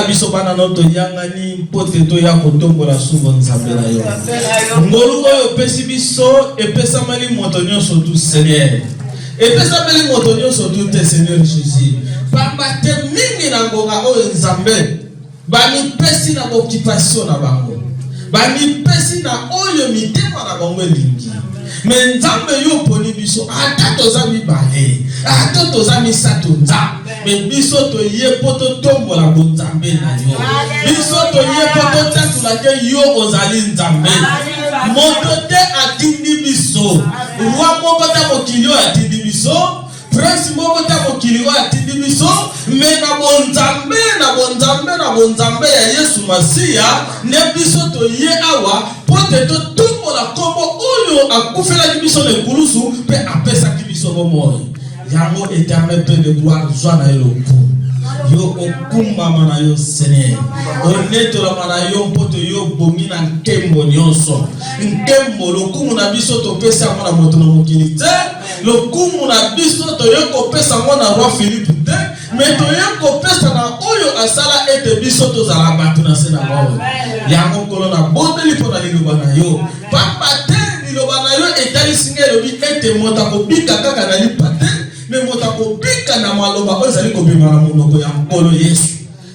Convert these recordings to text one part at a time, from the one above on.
Bisobana noto yangani pote to ya kotombola souvent nzambe na yo. Ngolu oyo pesi biso epesa mali moto nyonso tu Seigneur. Epesa mali moto nyonso tu te Seigneur Jésus. Pamba te mingi na ngonga oyo nzambe bani pesi na occupation na bango. Bani pesi na oyo mitema na bango lingi. Mais nzambe yo poni biso ata toza mibale ata toza misato nzambe mais biso to ye poto tombola bonzambe na yo biso to ye poto tatula ke yo ozali nzambe moto te atindi biso roi moko ta mokili atindi biso prince moko ta mokili atindi biso mais na bonzambe ya Yesu Masia ne biso to ye awa pote to tombola kombo oyo akufela biso le kulusu pe apesa biso bomoi yango éternel Père de gloire joana eloko yo okumba mana yo Seigneur oneto la mana yo poto yo bomina nkembo nyonso nkembo lokumu na biso to pesa mona moto na mokili te lokumu na biso to yo ko pesa mona roi Philippe te mais to yo ko pesa na oyo asala ete biso to zala batu na sena mo yango kolo na bondeli pona liloba na yo papa te liloba na yo etali singelo bi ete mota ko bika kaka na lipate mais mota ko bika na maloba oyo zali ko bima na monoko ya nkolo Yesu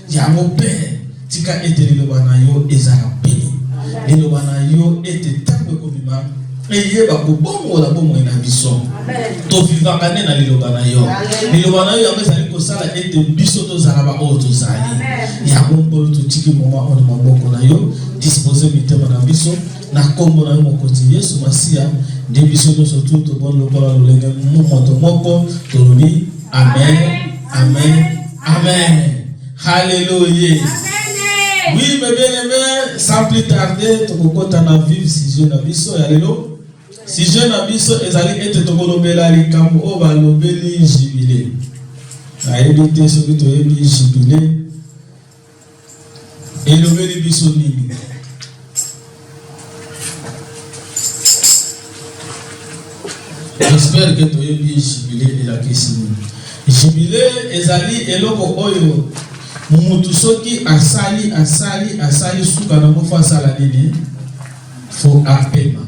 yango pe tika ete liloba na yo ezala pe liloba na yo ete tango ko bima eye ba ko bongo la bongo na biso to vivaka ne na liloba na yo yango ezali ko sala ete biso to zala ba oyo to zali yango polo to tiki moma on maboko na yo disposer mitema na biso na kombo na yo mokonzi Yesu Masia nde biso nyonso tu to bon lokola lolenge moto moko tolobi amen amen amen hallelujah. Oui mes bien-aimés, sans plus tarder tokokota na vivre sujet na biso ya lelo sujet na biso ezali ete tokolobela likambo o balobeli jibile nayebi te soki toyebi jibile elobeli biso nini. J'espère que tu as bien jubilé et la question. Jubilé ezali eloko oyo mutu soki asali suka na mofa sala nini fo apema.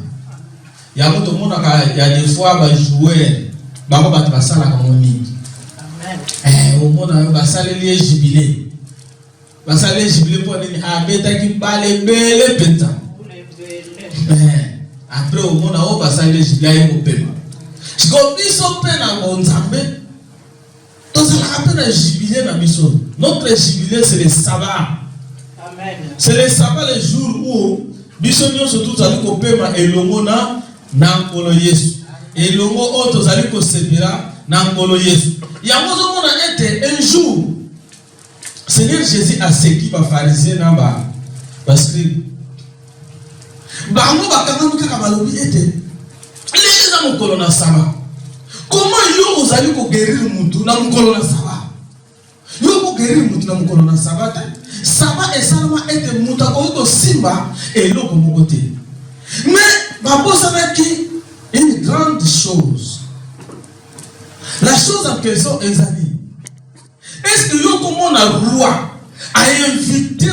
Yango to mona ka ya des fois ba jouer ba ba basala ka moni. Au mona ba sala li jubilé. Ba sala jubilé pour nini abeta ki bale bele penta. Après au mona o ba sala jubilé mo pema. Biso pena nzambe tozala pena jubilé na biso. Notre jubilé c'est le sabbat. Amen. C'est le sabbat le jour où biso nyonso tozali ko pema elongo na nkolo Yesu. Elongo o tozali ko sepela na nkolo Yesu. Yango zo mona ete un jour Seigneur Jésus a seki ba pharisien na ba scribe. Bango bakanga ka balobi ete leza mokolo na saba. Comment yo ozali ko guérir mutu na mokolo na saba? Yo ko guérir mutu na mokolo na saba te. Saba esalama ete mutu ko simba eloko moko te. Mais babosa ki une grande chose. La chose en question ezali. Est-ce que yo comme na roi a invité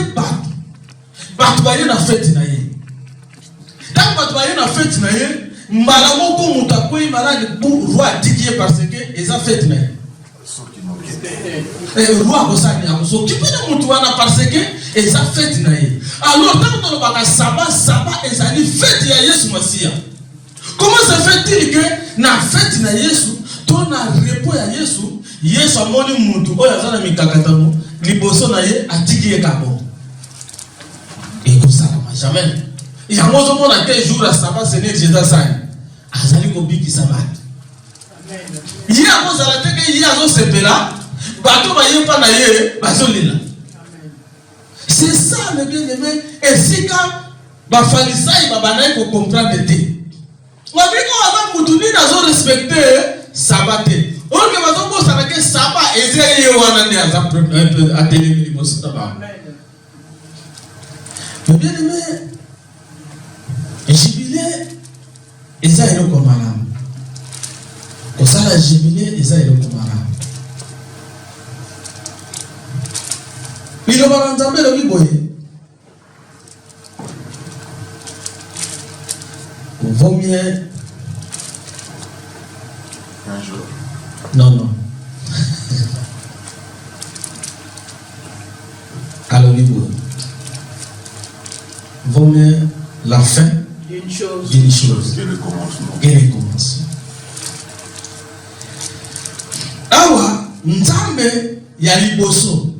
Bat baye na fête na ye? Tant bat baye na fête na ye mbala moko mutakoi malade pour roi dikié parce que eza fête na roi bosani ya so qui peut mutu wana parce que eza fête na ye. Alors tant on baka saba ezali fête ya Yesu Masia. Comment ça fait-il que na fête na Yesu ton na repos ya Yesu amoni mutu oyo azana mikakatano liboso na ye dikié kabo et comme ça jamais. Il y a un moment dans quel jour à Sabbat, c'est Jésus Saint. Azali ko biki Sabbat. Il y a un moment dans lequel il y a un sepela, bateau va y pas naïe, bateau lila. C'est ça le bien-aimé. Et si quand ba farisaï ba banaï ko comprendre té. On dit qu'on va mutuni nazo respecter Sabbat. On que bateau ko ça que Sabbat ezeli wana ne azap atelier ni mo Sabbat. Le bien-aimé jubilé eza eloko malamu. Kosala jubilé eza eloko malamu. Il va entendre le biboye. Vaut mieux. Un jour. Non. Alors, biboye. Vaut mieux la fin d'une chose que le commencement. Et le commencement. Awa, nzambe ya liboso.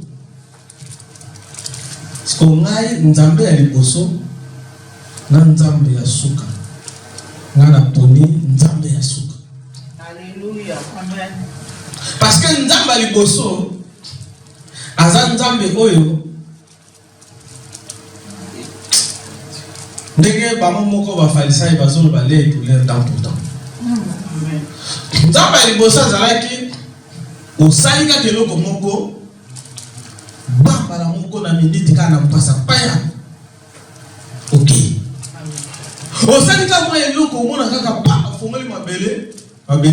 Ngai nzambe ya liboso na nzambe ya suka. Ngana poni nzambe ya suka. Alléluia. Amen. Parce que nzambe ya liboso aza nzambe oyo ndenge bamo moko bafarisayi bazoloba le tout leur temps tout temps. Nzambe ya liboso azalaki osali kaka eloko moko bambala moko na minute kaka na mpasa paya. Ok. Osali kaka mwa eloko omona kaka pa afongoli mabele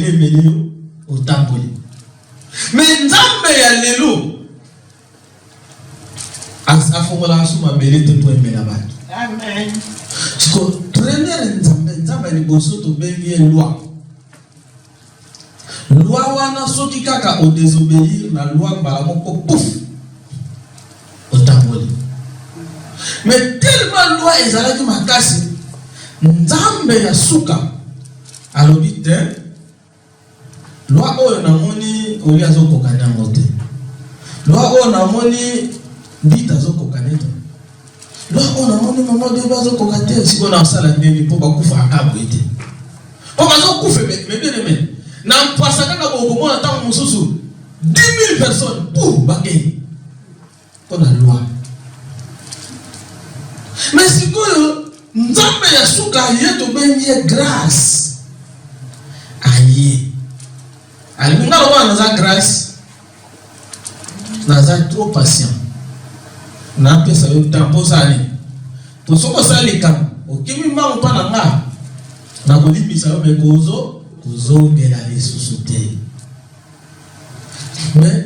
emeli yo otamboli. Mais nzambe ya lelo afongola asu mabele te po emela bato. Amen. Siko prenez nzambe ya liboso tobengi ye loi. Loi wana soki kaka o désobéir na loi mbala moko pouf otamboli. Mais tellement loi ezalaki makasi nzambe ya suka alobi te loi oyo namoni oyo azokoka nango te. Loi oyo namoni ndita azokokane te. Loi oyo namoni mama de azokoka te. Siko na osala nini mpo bakufa akaboye te. Po bazokufa mebene na mpasa kaka bokomona ntango mosusu 10 000 personnes pour bakei mpona loi. Mais sikoyo nzambe ya suka ye tobengi ye grâce aye alinga loba naza grâce naza trop patient napesa yo temps posali po soko osali likambo okimi mbango mpa na nga nakolimbisa yo me kozongela lisusu te. Mais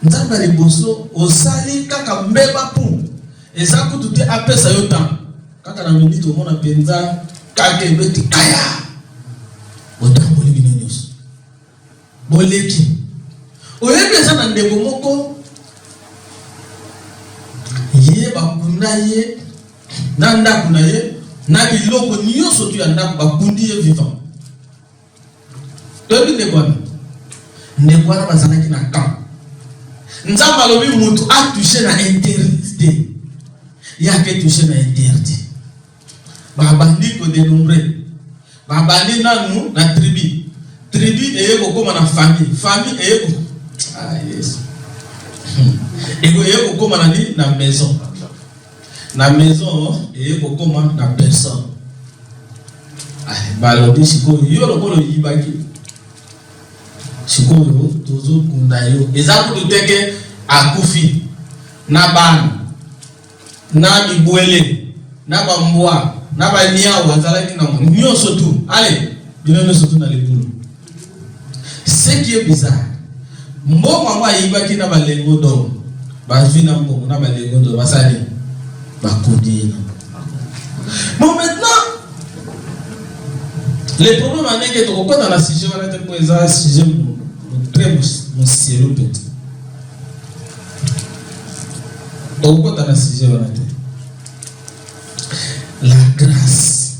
nzambe ya liboso osali kaka mbeba mpo eza kutu te apesa yo temps kaka na minute omona mpenza kaka ebeti kaya otamboli bino nyonso boleki oyebi eza na ndeko moko ye bakunda ye na ndako na ye na biloko nyonso tu ya ndako bakundi ye vivant. Toyebi ndeko wana bazalaki na camp. Nzambe alobi mutu atouché na interdit te. Yake touché na interdit. Babandi ko dénombré. Babandi nanu na tribu. Tribu eye kokoma na famille. Famille eye ko. Ah yes. Ego eye kokoma na ni na maison. Na maison eye kokoma na personne. Ah balobi siko yo lokolo yibaki. Sikoyo tozo kunda yo. Eza kutu teke akufi. Na bana. Na bibwele. Na bambwa. Na banyao wazalaki na moni. Nyonso tu. Allez, binono sotu na lebulu. Ce qui est bizarre. Mbongo mwa yibaki na balengo do. Bafi na mbongo na balengo do basali. Bakudi na. Bon maintenant le problème est que tu comprends dans la sujet on a pour ça sujet très sérieux peut-être. Tu comprends dans la sujet on a la grâce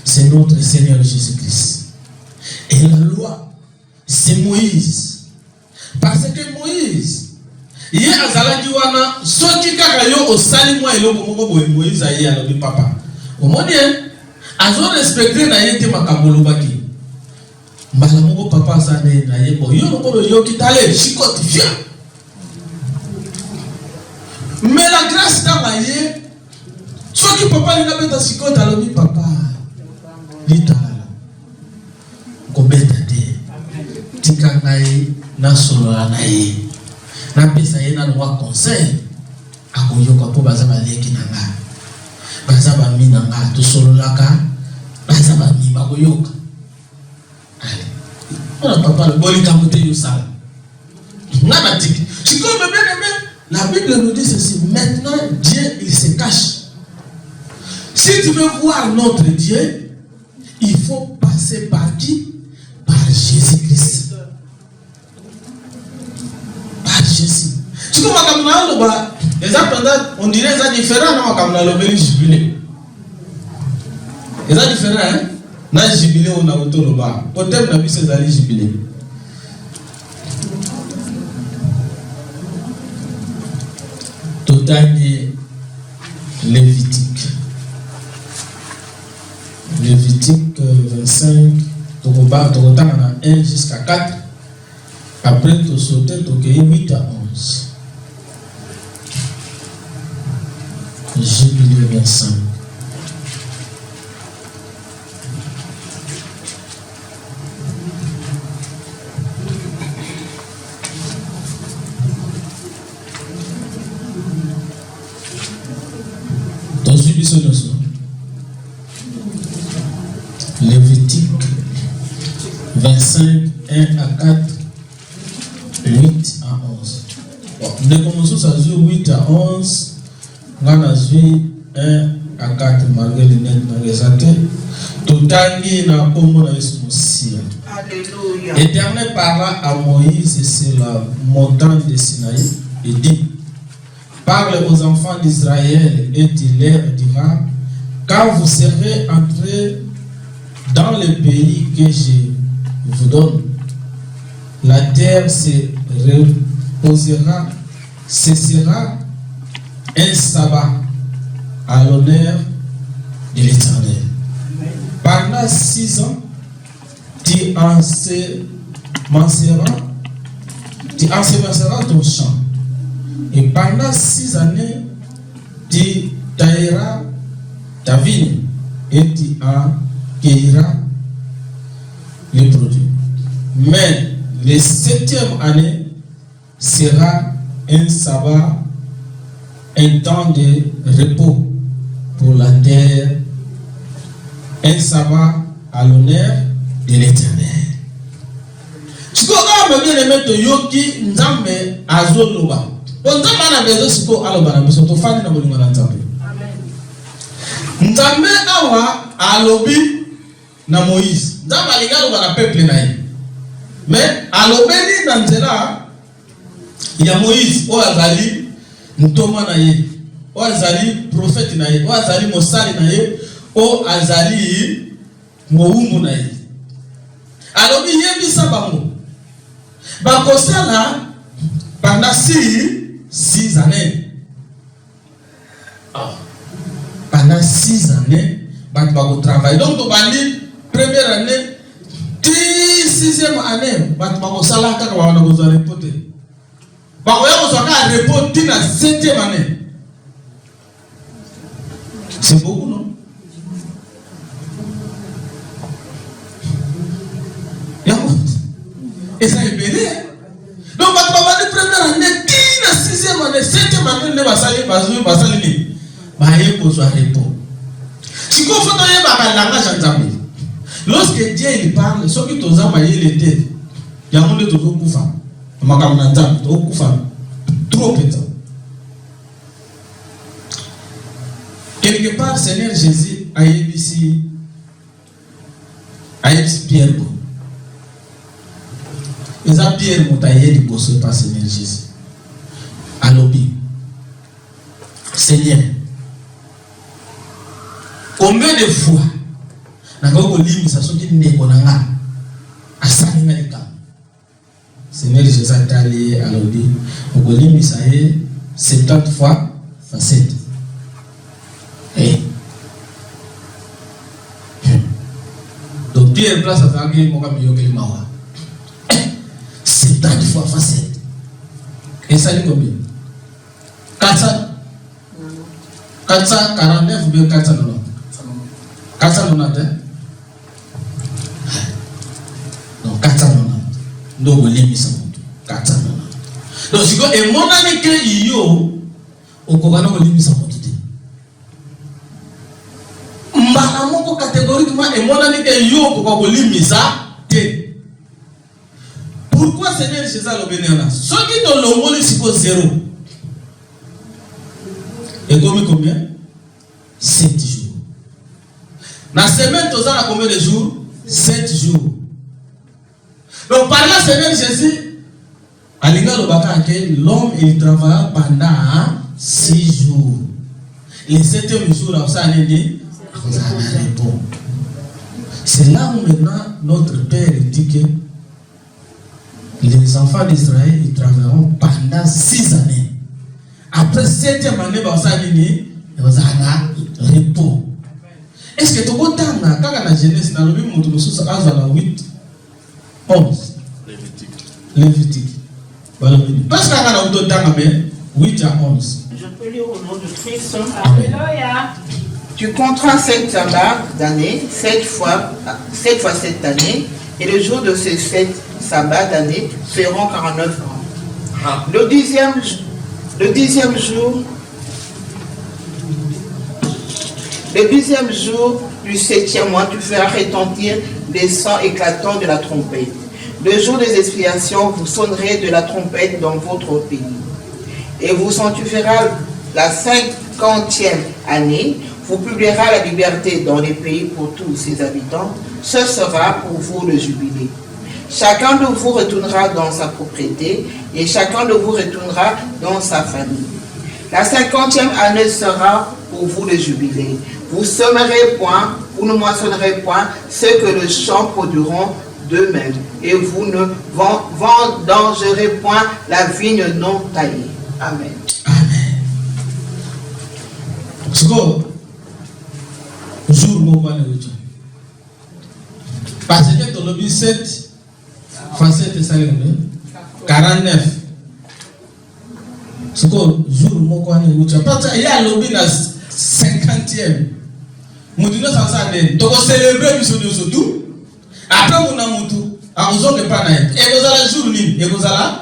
c'est notre Seigneur Jésus-Christ et la loi c'est Moïse parce que Moïse il a zalaki wana soki kaka yo osali mwa eloko moko boye Moïse ayi alobi papa omoni azo respecter na yete makambo baki mbala moko papa sane na yebo yo lokolo yo kitale chikote viens. Mais la grâce dans la yé soki papa linga beta chikote alobi papa litala ko beta te tika ngai na solo na ye na pesa ye na loi conseil akoyoka po baza baleki na nga baza bamina nga tosololaka baza bami bakoyoka ona papa le boli kamote yo sala nga batiki sikoyo bebene La Bible nous dit ceci. Maintenant, Dieu, il se cache. Si tu veux voir notre Dieu, il faut passer par qui? Par Jésus-Christ. Par Jésus. Si on dirait que c'est différent, comme le jubilé. C'est différent, hein? Na jubilé, on a autour peut-être que c'est un jubilé. Total Lévitique. Lévitique 25, tu regardes 1 jusqu'à 4. Après, tu sautes, tu 8 à 11. Jubilé 25. Lévitique 25, 1 à 4, 8 à 11. Bon, nous commençons à jouer 8 à 11. On a joué 1 à 4, malgré les net, malgré les athées. Tout tangi na pomo na esmosia. Alléluia. L'Éternel parla à Moïse sur la montagne de Sinaï et dit: parle aux enfants d'Israël et tu leur diras: quand vous serez entrés dans le pays que je vous donne, la terre se reposera, ce sera un sabbat à l'honneur de l'Éternel. Pendant 6 ans, tu ensemenceras ton champ. Et pendant 6 années, tu tailleras ta vigne et tu en cueilleras les produits. Mais la 7e année sera un sabbat, un temps de repos pour la terre, un sabbat à l'honneur de l'Éternel. Si vous avez bien aimé yoki nzambe azoloba. Nzambe ana bezo siko aloba na biso to fani na bolingo na nzambe. Nzambe awa alobi na Moïse. Nzambe alinga loba na peuple na ye. Mais alobeli na nzela ya Moïse o azali ntoma na ye. O azali prophète na ye. O azali mosali na ye. O azali mowumbu na ye. Alobi yebisa bango. Bakosala pendant 6 années. Pendant 6 années, ils vont travailler. Donc, tu vas dire, première année, 6e année, ils vont faire quand ils vont reposer. Ils vont reposer la 7e année. C'est beaucoup, non? Et ça est béni. Donc, tu vas dire, première année, 6e année, 7e année, ne va pas salir. Lorsque Dieu il parle, ce qui t'ose envoyer l'été, il y a un monde de tout koufa. Trop pétant. Quelque part, Seigneur Jésus a ici Pierre. Ils ont Pierre Moutaïe du bosso par Seigneur Jésus. À l'objet. Seigneur, combien de fois Seigneur Jésus a allé à l'objet. On peut 70 fois facette. Donc Pierre place à faire mon camion que les mawa. 70 fois facette. Et ça dit combien? 449 ou bien 490? 490. Donc 490. Donc on lit ça. 490. Donc si vous et mon ami que yo au Kokano on lit ça. Mbana moko catégoriquement et mon ami que yo ko lit ça. Pourquoi Seigneur Jésus a le bénéfice? Ce qui dans le monde c'est 0. Et combien? 7 jours. La semaine, tu as combien de jours? 7 jours. Donc par la semaine, Jésus, l'homme il travailla pendant 6 jours. Le 7e jour, c'est là où maintenant notre Père dit que les enfants d'Israël ils travailleront pendant 6 années. Après 7e année, ils vont avoir repos. Est-ce que tu as quand la jeunesse dans le monde de 8, 11 Lévitique. Parce qu'on a autant de 8 à 11. Je peux lire au nom de Christ. Alléluia. Tu compteras 7 sabbats d'année, 7 fois 7 années, et le jour de ces 7 sabbats d'année feront 49 ans. Le dixième jour du 7e mois, tu feras retentir les sons éclatants de la trompette. Le jour des expiations, vous sonnerez de la trompette dans votre pays. Et vous sanctifierez la 50e année, vous publierez la liberté dans les pays pour tous ses habitants. Ce sera pour vous le jubilé. Chacun de vous retournera dans sa propriété et chacun de vous retournera dans sa famille. La 50e année sera pour vous le jubilé. Vous semerez point, vous ne moissonnerez point ce que le champ produiront d'eux-mêmes, et vous ne vendangerez point la vigne non taillée. Amen. Amen. Jour moment parce que dans le 7 fois 7 c'est 49. C'est quoi jour moment parce que il y a lobby na 50e. Nous disons ça donc célébrer mission de surtout après mon amour à on ne pas naître et vous allez jour ni et vous allez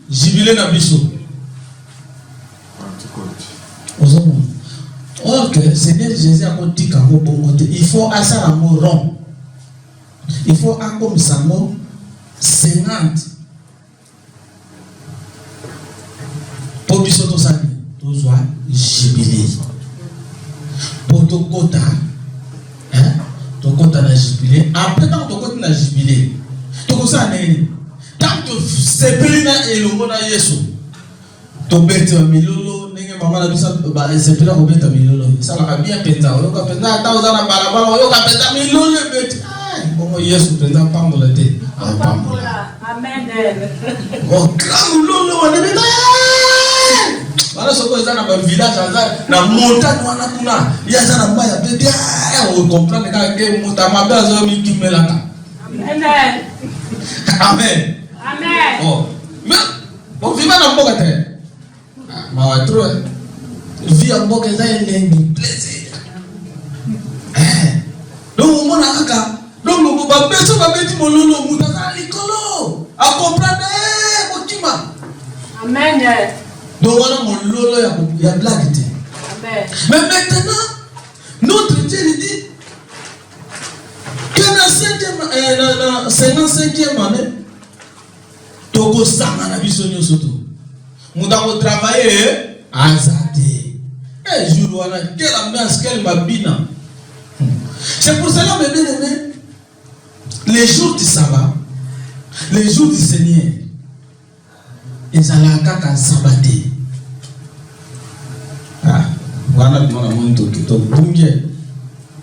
jubilé na biso. Ok, Seigneur Jésus a dit il faut asser un mot rond. Il faut un comme ça mot 50. Pour biso to ça, to soit jubilé. Pour to kota, to kota na jubilé. Après tant to kota na jubilé. To ça né. Tant to sepeli na elongo na Yesu. To bete milolo maman a dit ça, c'est plus là qu'on peut milolo. Ça va bien péter. On va péter. Attends, on a balabala. On va péter milolo. Comment Yesu présent pas mon été. Amen. Oh, grand milolo. On est péter. Voilà ce qu'on a dans le village, dans la montagne, on a tout là. Il y a ça dans le bas, il y a péter. On comprend que quand on a ma base, on dit qu'il met là. Amen. Amen. Amen. Oh, mais on vit dans le bon côté. Ma trop vie en bok ça est plaisir donc on a aka donc le ba beso ba beti mololo muta ka likolo a comprendre okima Amen. donc on a mololo ya blague. Amen. Mais maintenant notre Dieu il dit que dans 55e année toko sanga na biso nyoso to nous avons travaillé à Zate. Et jour où quelle ambiance, quelle babina. C'est pour cela, mes bien-aimés, les jours du sabbat, les jours du Seigneur, ils allaient à sabbaté. Ah, voilà, mon amour, to bungé.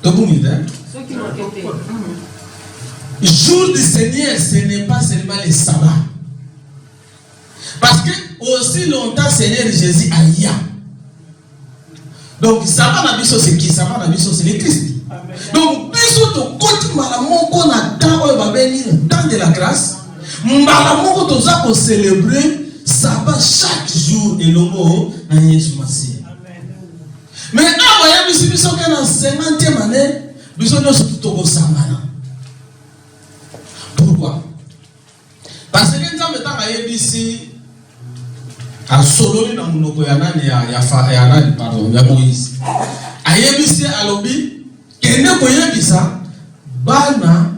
To bungé, hein? Ceux qui l'ont été. Jour du Seigneur, ce n'est pas seulement les sabbats. Parce que aussi longtemps Seigneur Jésus a y a. Donc ça va na biso c'est qui ça va na biso c'est le Christ. Amen. Donc biso to côté malamon qu'on a dans de la grâce. Malamon to za ko célébrer sabbat chaque jour et logo na Yesu Messie. Mais avant ya biso que dans 50e année biso no to ko samana. Pourquoi? Parce que quand on est ici a sololi na munoko ya nani ya nani pardon ya Moïse ayebisi alobi kende koyebisa bana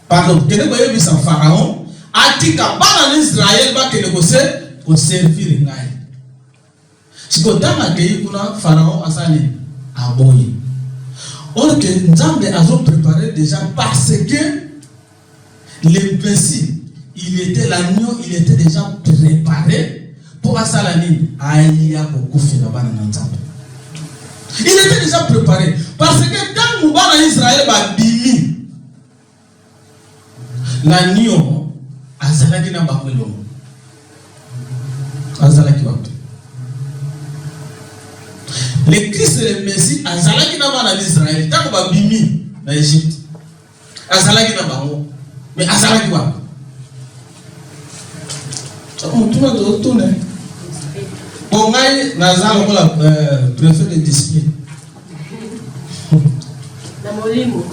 pardon kende koyebisa Pharaon atika bana na Israël ba kende ko servir ngai Si vous avez un pharaon à boyer. Or que Nzambe a préparé déjà parce que le principe, il était l'agneau, il était déjà préparé pour Asalani. Il était déjà préparé parce que quand nous allons en Israël, l'agneau azalaki na bakwelo azalaki wapi. Le Christ et le Messie azalaki na bana d'Israël tant ba bimi na Égypte azalaki na bango mais azalaki wapi. On tourne de tourner bon ngai nazalo ko la préfet de discipline na molimo.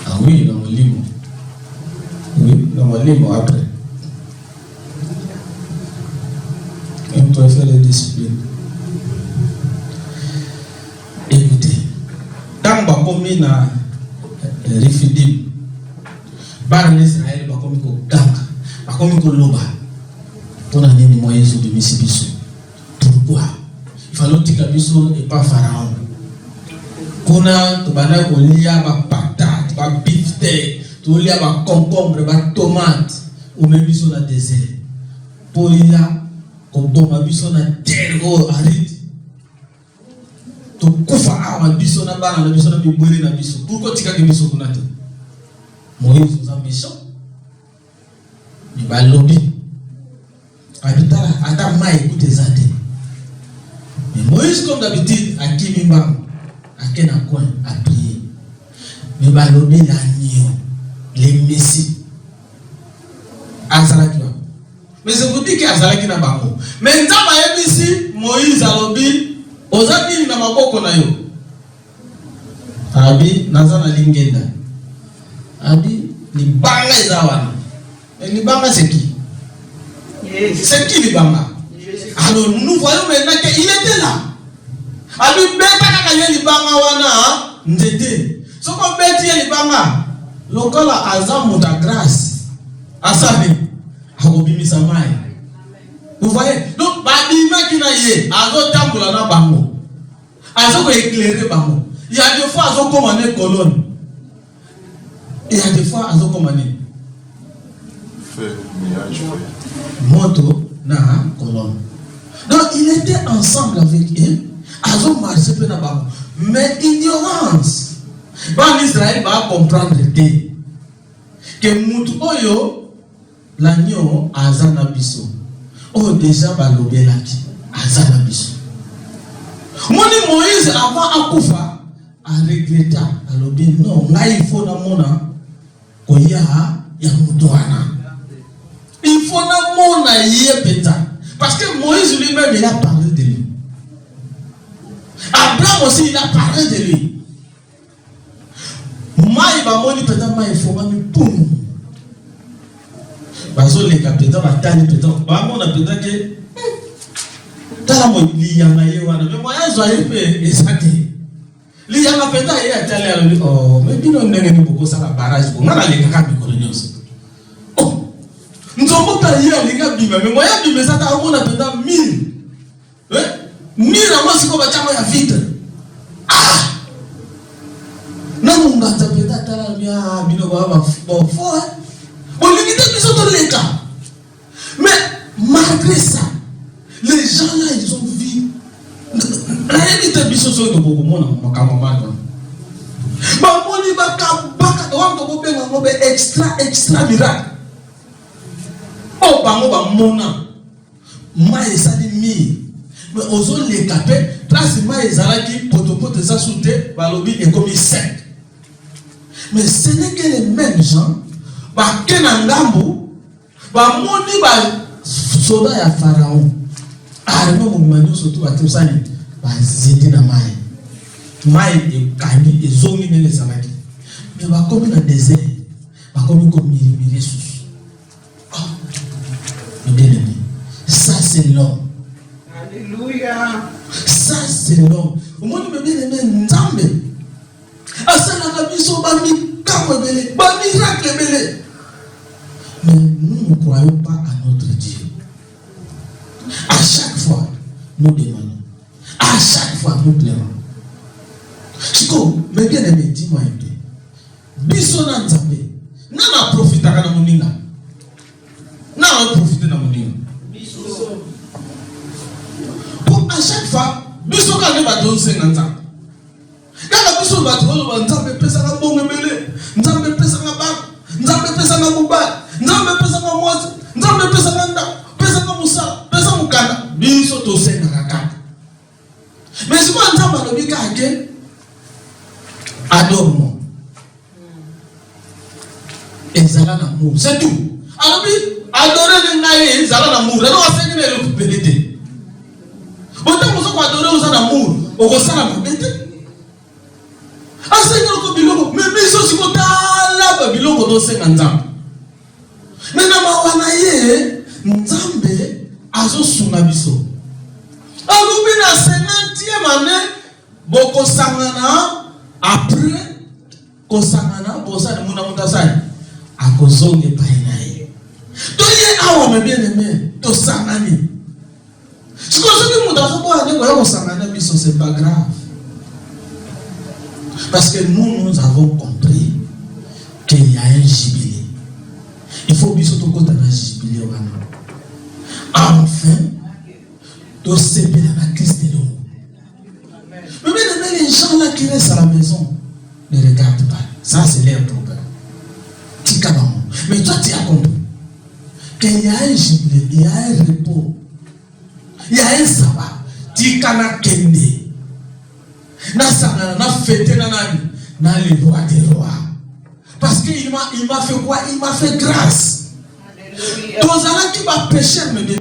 Ah oui, na molimo. Oui, dans mon livre après. On peut faire les disciplines. Écoutez, quand on a na Rifidim, Bar Israël, on a Ganga, on a Loba, on a des moyens de Mississippi. Pourquoi? Il fallait que Kabiso et pas Pharaon. On a Tobana Olia, patate, bifteck. Il y a des concombres, des tomates, ou même dans le désert. Pour il y a dans la terre aride. Tu kufa awa biso na bana na biso na bibwele na biso. Pourquoi tu as biso kunate? Moïse nous a méchant. Il va lobby. Habitala Adam ma écoute des athées. Mais Moïse comme d'habitude a kimimba a ken a coin a prier. Mais va lobby l'agneau. Les messies azalaki. Mais je vous dis que azalaki na bango. Mais nzamba yebisi Moïse alobi ozaki na maboko na yo. Abi nazana lingenda. Abi libanga ezawana. Et libanga c'est qui? C'est qui libanga? Alors nous voyons maintenant qu'il était là. Abi beta kaka libanga wana nzete. Soko beti libanga lokola azamu ta grâce asabe akobimisa mai. Vous voyez? Donc badima kina ye azo tambola na bango azo ko éclairer bango. Il y a des fois azo commander colonne, il y a des fois azo commander feu nuage moto na colonne. Donc il était ensemble avec eux azo marcher pe na bango mais ignorance. Ban Israël va comprendre que mutu oyo l'agneau azana biso. Oh déjà ba lobelaki azana biso. Moni Moïse avant akufa a regretté a lobi non ngai il faut na mona koya ya mutoana. Il faut na mona yepeta parce que Moïse lui-même il a parlé de lui. Abraham aussi il a parlé de lui. Mai ba moni peta mai fomami pum. Bazo le kapeta batani peta ba mona peta ke tala mo liyanga ye wana me moya zo yepe esate. Liyanga peta ye atale alo oh me bino ndenge ni boko sala barrage ko ngana le kaka bikolo nyonso. Oh nzombo ta ye alinga bima me moya bima sata mona peta 1000. 1000 na mo siko ba chama ya vitre. Ah non, on a tapé à la mia, bino baba, bon, fort. On limite les autres les cas. Mais malgré ça, les gens là, ils ont vu. Rien n'était biso sur le beaucoup monde, mon camarade. Bah, mon liba baka, on va extra miracle. Oh, bah, on mona. Moi, ça dit mi. Mais aux autres les capés, place moi, ils allaient qui potopote ça sous terre, bah, lobby est comme sec. Mais ce n'est que les mêmes gens, bah, Kenangambo, bah, moni, bah, soda ya Pharaon. Ah, non, mon surtout à tout ça, bah, zété na maï. Maï et kani, et zongi les salaki. Mais bah, comme dans le désert, bah, comme miri sous. Oh, bien aimé. Ça, c'est l'homme. Alléluia. Ça, c'est l'homme. Au moins, me bien aimé, Nzambe. Asalaka biso ba mikamo belé, ba miracle belé. Mais nous ne croyons pas à notre Dieu. À chaque fois, nous demandons fois nous pleurons. Chico, mais bien aimé, dis-moi un peu. Biso na nzambe. Nana profita kana moninga. Nana profite na moninga. Pour à chaque fois, biso kana ba donse na nzambe. Kaka biso ba tolo ba nzambe pesa ka bongo mele. Nzambe pesa ka ba. Nzambe pesa ka mobile. Nzambe pesa ka mozi. Nzambe pesa ka nda. Pesa ka musa. Pesa mukanda. Biso to senga kaka. Mais si moi nzambe no bika ake adore-moi. Ezala l'amour, c'est tout. Alors, adorer les naïs, ezala l'amour. Là, on sait que c'est le pénété. Autant que vous adorez aux amours, au ressent la pénété. Assez que le biloko, mais biso si vous la biloko do 50 ans. Mais na mawanaye, nzambe azo sunga biso. Alors, na 50e année, boko sangana après ko sangana bosa de muna mutasai. A kozonge painaye. Toye awa me bien aimé, to sangani. Si kozonge mutasai bo ane ko sangana biso c'est pas grave. Parce que nous avons compris qu'il y a un jubilé. Il faut biso to kota na jubilé wana. Enfin, to seper la Christ de l'eau. Mais bien aimé, les gens là qui restent à la maison ne regardent pas. Ça c'est leur problème. Mais toi tu as compris qu'il y a un jubilé, il y a un repos, il y a un sabbat. Tu kana kende. Na sana na fête na le roi des rois. Parce qu'il m'a fait quoi? Il m'a fait grâce. Tous ceux qui m'a péché me dit